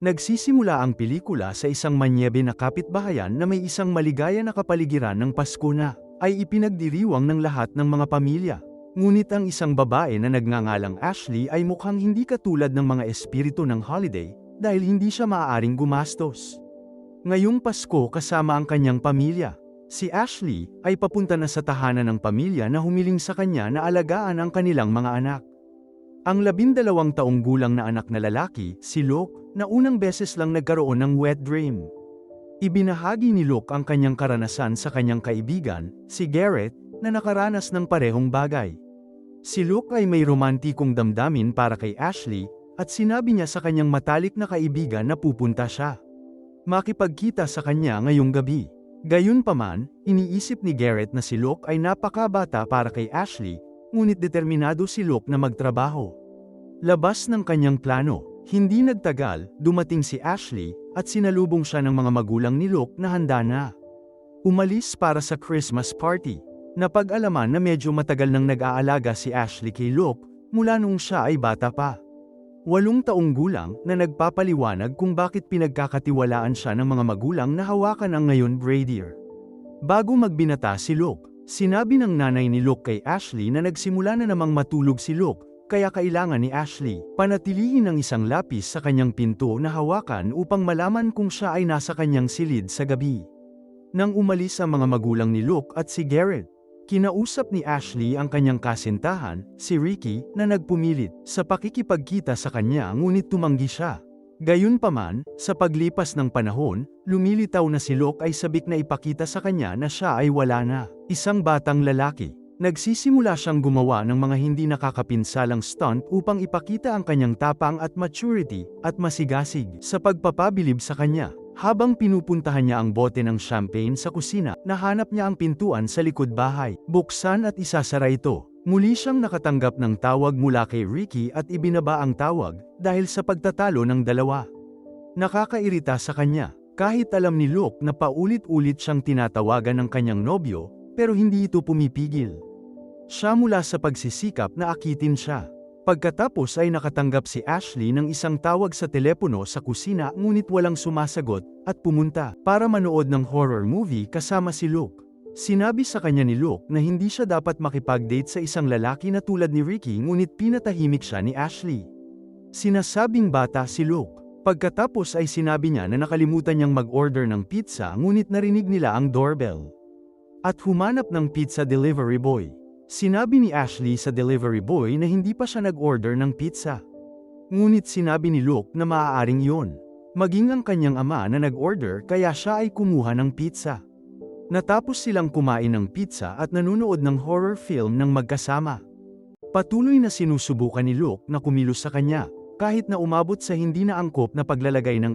Nagsisimula ang pelikula sa isang manyebe na kapitbahayan na may isang maligaya na kapaligiran ng Pasko na ay ipinagdiriwang ng lahat ng mga pamilya. Ngunit ang isang babae na nagngangalang Ashley ay mukhang hindi katulad ng mga espiritu ng holiday dahil hindi siya maaaring gumastos. Ngayong Pasko kasama ang kanyang pamilya, si Ashley ay papunta na sa tahanan ng pamilya na humiling sa kanya na alagaan ang kanilang mga anak. Ang 12 taong gulang na anak na lalaki, si Luke, na unang beses lang nagkaroon ng wet dream. Ibinahagi ni Luke ang kanyang karanasan sa kanyang kaibigan, si Garrett, na nakaranas ng parehong bagay. Si Luke ay may romantikong damdamin para kay Ashley, at sinabi niya sa kanyang matalik na kaibigan na pupunta siya makipagkita sa kanya ngayong gabi. Gayunpaman, iniisip ni Garrett na si Luke ay napakabata para kay Ashley, ngunit determinado si Luke na magtrabaho. Labas ng kanyang plano, hindi nagtagal, dumating si Ashley, at sinalubong siya ng mga magulang ni Luke na handa na umalis para sa Christmas party. Napag-alaman na medyo matagal nang nag-aalaga si Ashley kay Luke, mula nung siya ay bata pa. 8 taong gulang na nagpapaliwanag kung bakit pinagkakatiwalaan siya ng mga magulang na hawakan ang ngayon brazier. Bago magbinata si Luke, sinabi ng nanay ni Luke kay Ashley na nagsimula na namang matulog si Luke, kaya kailangan ni Ashley panatilihin ang isang lapis sa kanyang pinto na hawakan upang malaman kung siya ay nasa kanyang silid sa gabi. Nang umalis ang mga magulang ni Luke at si Garrett, kinausap ni Ashley ang kanyang kasintahan, si Ricky, na nagpumilit sa pakikipagkita sa kanya ngunit tumanggi siya. Gayunpaman, sa paglipas ng panahon, lumilitaw na si Luke ay sabik na ipakita sa kanya na siya ay wala na. Isang batang lalaki. Nagsisimula siyang gumawa ng mga hindi nakakapinsalang stunt upang ipakita ang kanyang tapang at maturity, at masigasig sa pagpapabilib sa kanya. Habang pinupuntahan niya ang bote ng champagne sa kusina, nahanap niya ang pintuan sa likod bahay. Buksan at isasara ito. Muli siyang nakatanggap ng tawag mula kay Ricky at ibinaba ang tawag dahil sa pagtatalo ng dalawa. Nakakairita sa kanya, kahit alam ni Luke na paulit-ulit siyang tinatawagan ng kanyang nobyo, pero hindi ito pumipigil. Siya mula sa pagsisikap na akitin siya. Pagkatapos ay nakatanggap si Ashley ng isang tawag sa telepono sa kusina ngunit walang sumasagot, at pumunta para manood ng horror movie kasama si Luke. Sinabi sa kanya ni Luke na hindi siya dapat makipag-date sa isang lalaki na tulad ni Ricky ngunit pinatahimik siya ni Ashley. Sinasabing bata si Luke. Pagkatapos ay sinabi niya na nakalimutan niyang mag-order ng pizza ngunit narinig nila ang doorbell. At humanap ng pizza delivery boy. Sinabi ni Ashley sa delivery boy na hindi pa siya nag-order ng pizza. Ngunit sinabi ni Luke na maaaring yun. Maging ang kanyang ama na nag-order kaya siya ay kumuha ng pizza. Natapos silang kumain ng pizza at nanonood ng horror film ng magkasama. Patuloy na sinusubukan ni Luke na kumilos sa kanya, kahit na umabot sa hindi na angkop na paglalagay ng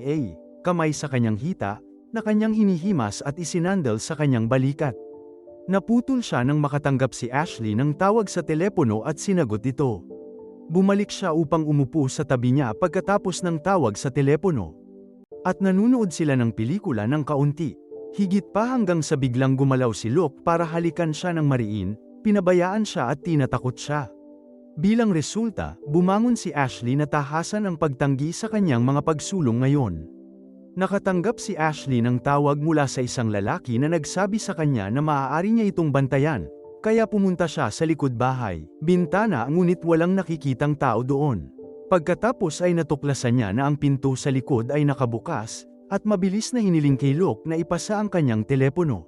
kamay sa kanyang hita, na kanyang hinihimas at isinandal sa kanyang balikat. Naputol siya nang makatanggap si Ashley ng tawag sa telepono at sinagot ito. Bumalik siya upang umupo sa tabi niya pagkatapos ng tawag sa telepono. At nanunood sila ng pelikula ng kaunti. Higit pa hanggang sa biglang gumalaw si Luke para halikan siya ng mariin, pinabayaan siya at tinatakot siya. Bilang resulta, bumangon si Ashley na tahasan ang pagtanggi sa kanyang mga pagsulong ngayon. Nakatanggap si Ashley ng tawag mula sa isang lalaki na nagsabi sa kanya na maaari niya itong bantayan, kaya pumunta siya sa likod bahay. Bintana ngunit walang nakikitang tao doon. Pagkatapos ay natuklasan niya na ang pinto sa likod ay nakabukas, at mabilis na hiniling kay Luke na ipasa ang kanyang telepono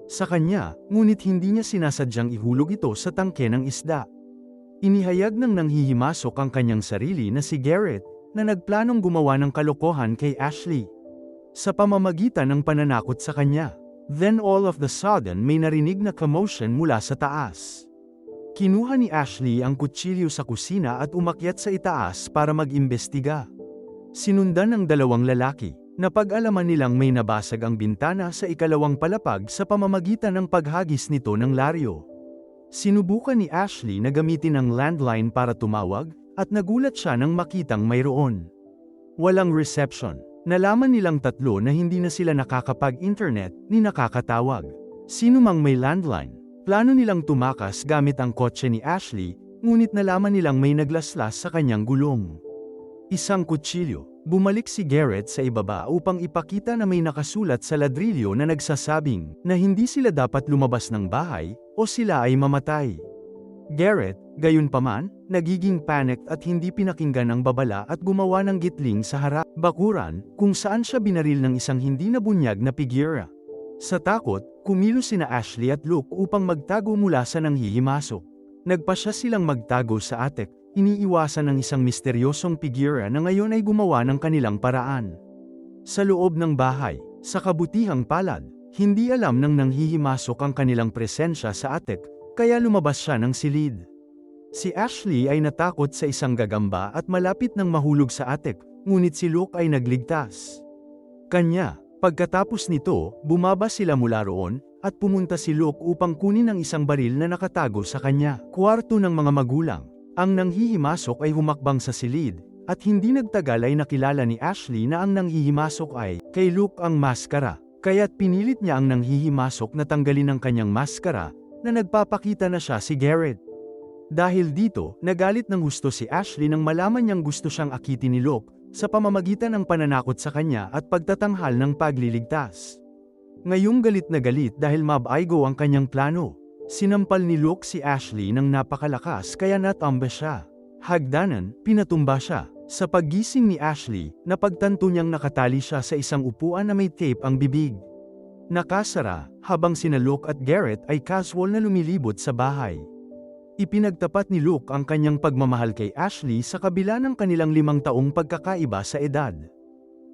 sa kanya, ngunit hindi niya sinasadyang ihulog ito sa tangke ng isda. Inihayag ng nanghihimasok ang kanyang sarili na si Garrett, na nagplanong gumawa ng kalokohan kay Ashley sa pamamagitan ng pananakot sa kanya. Then all of the sudden may narinig na commotion mula sa taas. Kinuha ni Ashley ang kutsilyo sa kusina at umakyat sa itaas para mag-imbestiga. Sinundan ng 2 lalaki. Napag-alaman nilang may nabasag ang bintana sa ikalawang palapag sa pamamagitan ng paghagis nito ng laryo. Sinubukan ni Ashley na gamitin ang landline para tumawag, at nagulat siya nang makitang mayroon walang reception. Nalaman nilang tatlo na hindi na sila nakakapag-internet ni nakakatawag. Sino mang may landline, plano nilang tumakas gamit ang kotse ni Ashley, ngunit nalaman nilang may naglaslas sa kanyang gulong. Isang kutsilyo. Bumalik si Garrett sa ibaba upang ipakita na may nakasulat sa ladrilyo na nagsasabing na hindi sila dapat lumabas ng bahay o sila ay mamatay. Garrett, gayunpaman, nagiging panicked at hindi pinakinggan ang babala at gumawa ng gitling sa harap bakuran kung saan siya binaril ng isang hindi nabunyag na figura. Sa takot, kumilos sina Ashley at Luke upang magtago mula sa nanghihimasok. Nagpasya silang magtago sa attic, iniiwasan ng isang misteryosong figura na ngayon ay gumawa ng kanilang paraan. Sa loob ng bahay, sa kabutihang palad, hindi alam ng nanghihimasok ang kanilang presensya sa attic, kaya lumabas siya ng silid. Si Ashley ay natakot sa isang gagamba at malapit nang mahulog sa attic, ngunit si Luke ay nagligtas kanya. Pagkatapos nito, bumaba sila mula roon, at pumunta si Luke upang kunin ang isang baril na nakatago sa kanya. Kwarto ng mga magulang. Ang nanghihimasok ay humakbang sa silid, at hindi nagtagal ay nakilala ni Ashley na ang nanghihimasok ay kay Luke ang maskara, kaya't pinilit niya ang nanghihimasok na tanggalin ang kanyang maskara, na nagpapakita na siya si Garrett. Dahil dito, nagalit ng husto si Ashley nang malaman niyang gusto siyang akitin ni Luke, sa pamamagitan ng pananakot sa kanya at pagtatanghal ng pagliligtas. Ngayong galit na galit dahil mabaigo ang kanyang plano, sinampal ni Luke si Ashley ng napakalakas kaya natamba siya. Hagdanan, pinatumba siya. Sa paggising ni Ashley, napagtanto niyang nakatali siya sa isang upuan na may tape ang bibig. Nakasara, habang sina Luke at Garrett ay casual na lumilibot sa bahay. Ipinagtapat ni Luke ang kanyang pagmamahal kay Ashley sa kabila ng kanilang 5 taong pagkakaiba sa edad.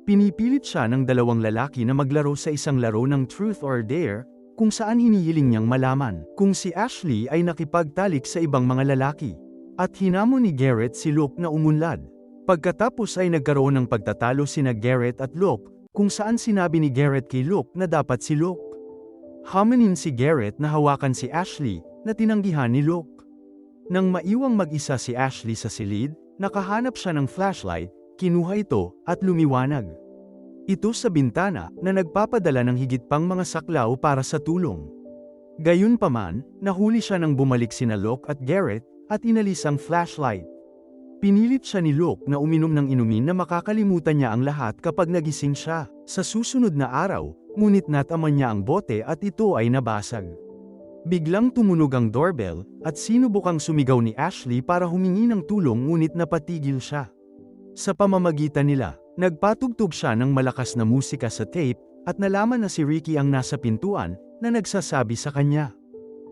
Pinipilit siya ng dalawang lalaki na maglaro sa isang laro ng Truth or Dare, kung saan hinihiling niyang malaman kung si Ashley ay nakipagtalik sa ibang mga lalaki. At hinamon ni Garrett si Luke na umunlad. Pagkatapos ay nagkaroon ng pagtatalo sina Garrett at Luke, kung saan sinabi ni Garrett kay Luke na dapat si Luke. Hamanin si Garrett na hawakan si Ashley, na tinanggihan ni Luke. Nang maiwang mag-isa si Ashley sa silid, nakahanap siya ng flashlight, kinuha ito, at lumiwanag ito sa bintana, na nagpapadala ng higit pang mga saklaw para sa tulong. Gayunpaman, nahuli siya nang bumalik sina Luke at Garrett, at inalis ang flashlight. Pinilit siya ni Luke na uminom ng inumin na makakalimutan niya ang lahat kapag nagising siya. Sa susunod na araw, ngunit nataman niya ang bote at ito ay nabasag. Biglang tumunog ang doorbell, at sinubukang sumigaw ni Ashley para humingi ng tulong ngunit napatigil siya. Sa pamamagitan nila, nagpatugtog siya ng malakas na musika sa tape, at nalaman na si Ricky ang nasa pintuan, na nagsasabi sa kanya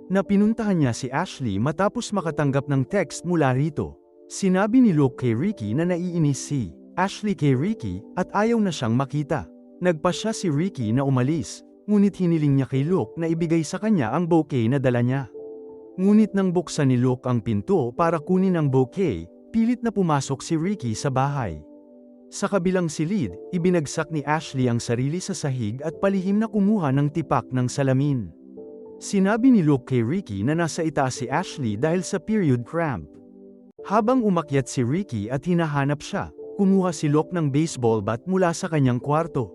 na pinuntahan niya si Ashley matapos makatanggap ng text mula rito. Sinabi ni Luke kay Ricky na naiinis si Ashley kay Ricky, at ayaw na siyang makita. Nagpasya si Ricky na umalis, ngunit hiniling niya kay Luke na ibigay sa kanya ang bouquet na dala niya. Ngunit nang buksan ni Luke ang pinto para kunin ang bouquet, pilit na pumasok si Ricky sa bahay. Sa kabilang silid, ibinagsak ni Ashley ang sarili sa sahig at palihim na kumuha ng tipak ng salamin. Sinabi ni Luke kay Ricky na nasa itaas si Ashley dahil sa period cramp. Habang umakyat si Ricky at hinahanap siya, kumuha si Luke ng baseball bat mula sa kanyang kwarto.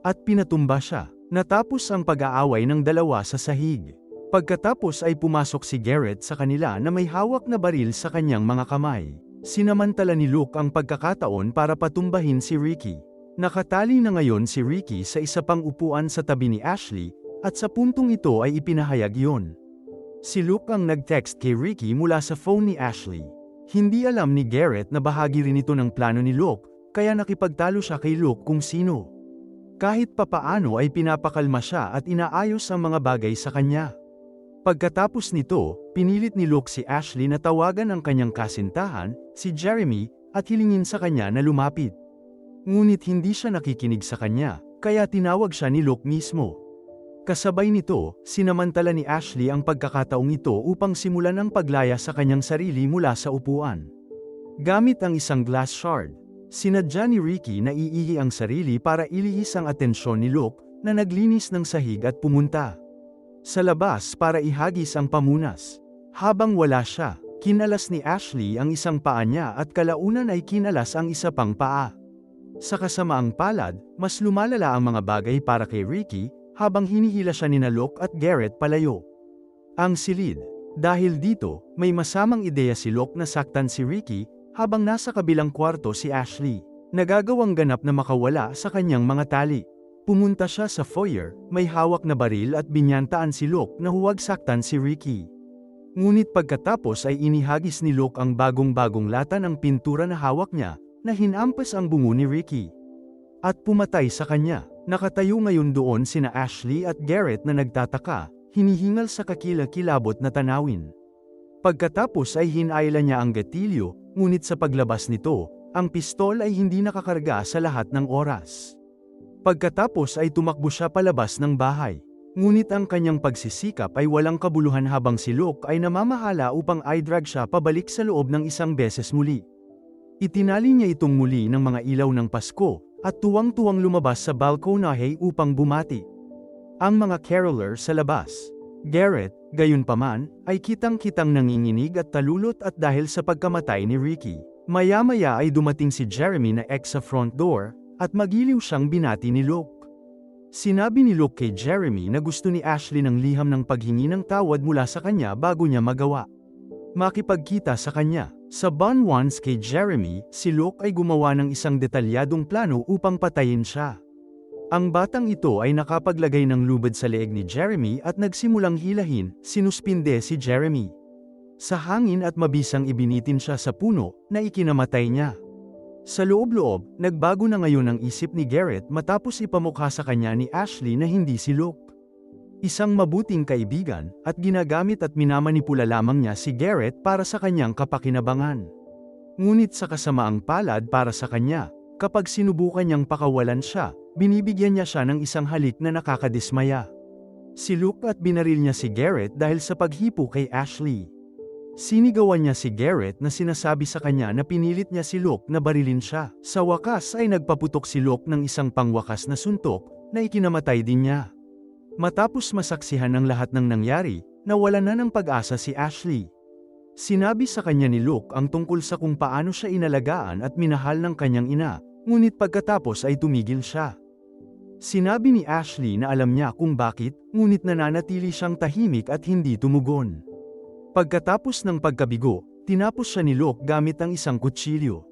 At pinatumba siya. Natapos ang pag-aaway ng dalawa sa sahig. Pagkatapos ay pumasok si Garrett sa kanila na may hawak na baril sa kanyang mga kamay. Sinamantala ni Luke ang pagkakataon para patumbahin si Ricky. Nakatali na ngayon si Ricky sa isa pang upuan sa tabi ni Ashley, at sa puntong ito ay ipinahayag yon. Si Luke ang nag-text kay Ricky mula sa phone ni Ashley. Hindi alam ni Garrett na bahagi rin ito ng plano ni Luke, kaya nakipagtalo siya kay Luke kung sino. Kahit papaano ay pinapakalma siya at inaayos ang mga bagay sa kanya. Pagkatapos nito, pinilit ni Luke si Ashley na tawagan ang kanyang kasintahan, si Jeremy, at hilingin sa kanya na lumapit. Ngunit hindi siya nakikinig sa kanya, kaya tinawag siya ni Luke mismo. Kasabay nito, sinamantala ni Ashley ang pagkakataong ito upang simulan ang paglaya sa kanyang sarili mula sa upuan. Gamit ang isang glass shard, sinadya ni Ricky na iihi ang sarili para ilihis ang atensyon ni Luke, na naglinis ng sahig at pumunta sa labas para ihagis ang pamunas. Habang wala siya, kinalas ni Ashley ang isang paa niya at kalaunan ay kinalas ang isa pang paa. Sa kasamaang palad, mas lumalala ang mga bagay para kay Ricky, habang hinihila siya ni Luke at Garrett palayo. Ang silid. Dahil dito, may masamang ideya si Luke na saktan si Ricky, habang nasa kabilang kwarto si Ashley. Nagagawang ganap na makawala sa kanyang mga tali. Pumunta siya sa foyer, may hawak na baril at binyantaan si Luke na huwag saktan si Ricky. Ngunit pagkatapos ay inihagis ni Luke ang bagong-bagong lata ng pintura na hawak niya, na hinampas ang bungo ni Ricky. At pumatay sa kanya. Nakatayo ngayon doon sina Ashley at Garrett na nagtataka, hinihingal sa kakilakilabot na tanawin. Pagkatapos ay hinayla niya ang gatilyo, ngunit sa paglabas nito, ang pistol ay hindi nakakarga sa lahat ng oras. Pagkatapos ay tumakbo siya palabas ng bahay. Ngunit ang kanyang pagsisikap ay walang kabuluhan habang si Luke ay namamahala upang i-drag siya pabalik sa loob ng isang beses muli. Itinali niya itong muli ng mga ilaw ng Pasko, at tuwang-tuwang lumabas sa balkonahe upang bumati ang mga caroler sa labas. Garrett, gayunpaman, ay kitang-kitang nanginginig at talulot at dahil sa pagkamatay ni Ricky. Maya-maya ay dumating si Jeremy na ex sa front door, at magiliw siyang binati ni Luke. Sinabi ni Luke kay Jeremy na gusto ni Ashley ng liham ng paghingi ng tawad mula sa kanya bago niya magawa makipagkita sa kanya. Sa Bon once kay Jeremy, si Luke ay gumawa ng isang detalyadong plano upang patayin siya. Ang batang ito ay nakapaglagay ng lubid sa leeg ni Jeremy at nagsimulang hilahin, sinuspinde si Jeremy sa hangin at mabisang ibinitin siya sa puno, na ikinamatay niya. Sa loob-loob, nagbago na ngayon ang isip ni Garrett matapos ipamukha sa kanya ni Ashley na hindi si Luke isang mabuting kaibigan, at ginagamit at minamanipula lamang niya si Garrett para sa kanyang kapakinabangan. Ngunit sa kasamaang palad para sa kanya, kapag sinubukan niyang pakawalan siya, binibigyan niya siya ng isang halik na nakakadismaya. Si Luke at binaril niya si Garrett dahil sa paghipo kay Ashley. Sinigawan niya si Garrett na sinasabi sa kanya na pinilit niya si Luke na barilin siya. Sa wakas ay nagpaputok si Luke ng isang pangwakas na suntok, na ikinamatay din niya. Matapos masaksihan ang lahat ng nangyari, nawalan na ng pag-asa si Ashley. Sinabi sa kanya ni Luke ang tungkol sa kung paano siya inalagaan at minahal ng kanyang ina, ngunit pagkatapos ay tumigil siya. Sinabi ni Ashley na alam niya kung bakit, ngunit nananatili siyang tahimik at hindi tumugon. Pagkatapos ng pagkabigo, tinapos siya ni Luke gamit ang isang kutsilyo.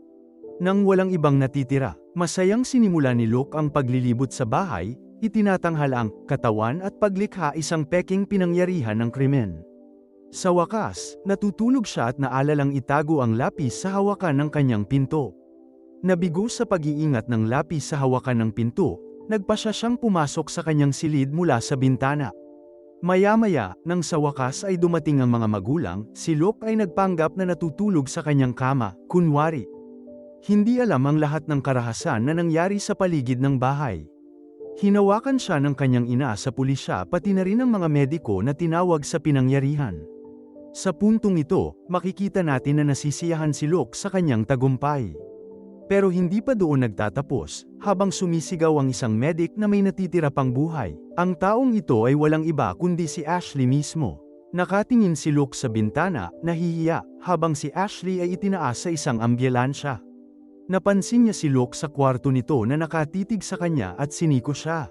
Nang walang ibang natitira, masayang sinimula ni Luke ang paglilibot sa bahay, itinatanghal ang katawan at paglikha isang peking pinangyarihan ng krimen. Sa wakas, natutulog siya at naalalang itago ang lapis sa hawakan ng kanyang pinto. Nabigo sa pag-iingat ng lapis sa hawakan ng pinto, nagpasya siyang pumasok sa kanyang silid mula sa bintana. Maya-maya, nang sa wakas ay dumating ang mga magulang, si Luke ay nagpanggap na natutulog sa kanyang kama, kunwari. Hindi alam ang lahat ng karahasan na nangyari sa paligid ng bahay. Hinawakan siya ng kanyang ina sa pulisya pati na rin ang mga mediko na tinawag sa pinangyarihan. Sa puntong ito, makikita natin na nasisiyahan si Luke sa kanyang tagumpay. Pero hindi pa doon nagtatapos, habang sumisigaw ang isang medic na may natitira pang buhay. Ang taong ito ay walang iba kundi si Ashley mismo. Nakatingin si Luke sa bintana, nahihiya, habang si Ashley ay itinaas sa isang ambulansya. Napansin niya si Luke sa kwarto nito na nakatitig sa kanya at siniko siya.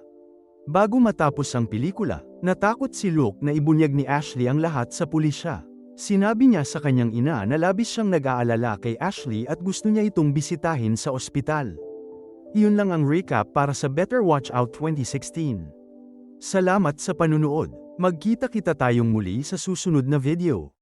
Bago matapos ang pelikula, natakot si Luke na ibunyag ni Ashley ang lahat sa pulisya. Sinabi niya sa kanyang ina na labis siyang nag-aalala kay Ashley at gusto niya itong bisitahin sa ospital. Iyon lang ang recap para sa Better Watch Out 2016. Salamat sa panunood. Magkita-kita tayong muli sa susunod na video.